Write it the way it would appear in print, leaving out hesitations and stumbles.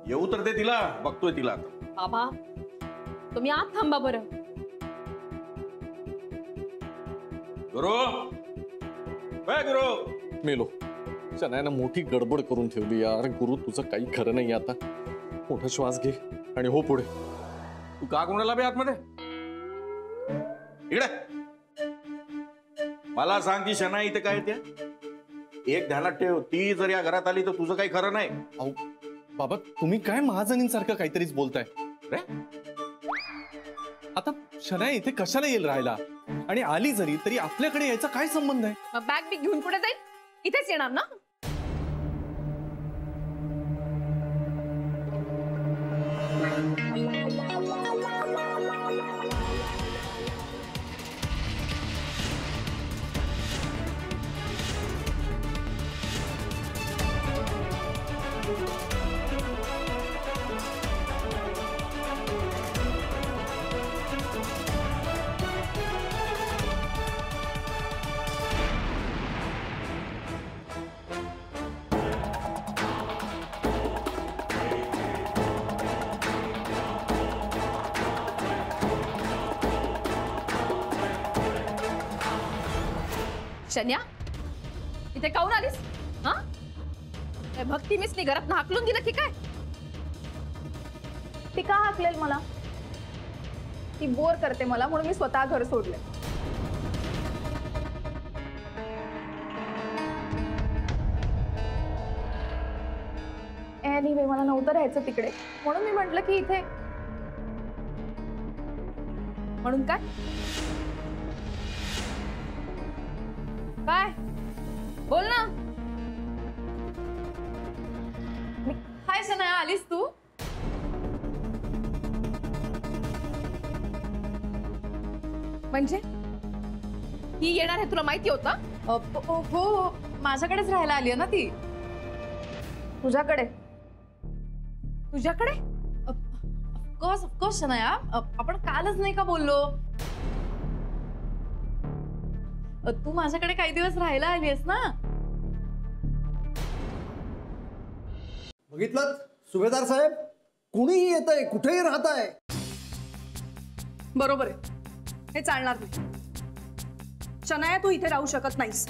येऊ तर दे तिला, बघतोय तिला आता. बाबा तुम्ही आत थांबा बरं. गुरु, ए गुरु. मेलो. शनायानं मोठी गडबड करून ठेवली यार. गुरु तुझं काही खरं नाही आता. मोठा श्वास घे आणि हो पुढे. तू का कोणाला बे आतमध्ये? इकडे मला सांग की शना इथे काय त्या? एक ध्यानात ठेव, ती जर या घरात आली तर तुझं काही खरं नाही. अहो बाबा तुम्ही काय महाजनींसारखं काहीतरीच बोलताय रे? आता शनाया इथे कशाला येईल राहायला? आणि आली जरी तरी आपल्याकडे यायचा काय संबंध आहे? मग बॅग बी घेऊन पुढे जाईल, इथेच येणार ना? शन्या इथे काऊन आलीस? हा भक्ती मिसनी घरात हाकलून दिलं की काय? ती का हाकलेल मला? ती बोर करते मला म्हणून मी स्वतः घर सोडले. एनिवे मला नव्हतं राहायचं तिकडे म्हणून मी म्हटलं की इथे. म्हणून काय काय बोल ना. हाय शनाया, आलीस तू? म्हणजे ही येणार आहे तुला माहिती होतं? हो माझ्याकडेच राहायला आली आहे ना ती. तुझ्याकडे? तुझ्याकडे? ऑफकोर्स शनाया, आपण कालच नाही का बोललो? तू माझ्याकडे काही दिवस राहायला आली आहेस ना? बघितलं सुभेदार साहेब, कुणीही येतंय, कुठेही राहताय. बरोबर आहे, हे चालणार नाही. शनाया तू इथे राहू शकत नाहीस.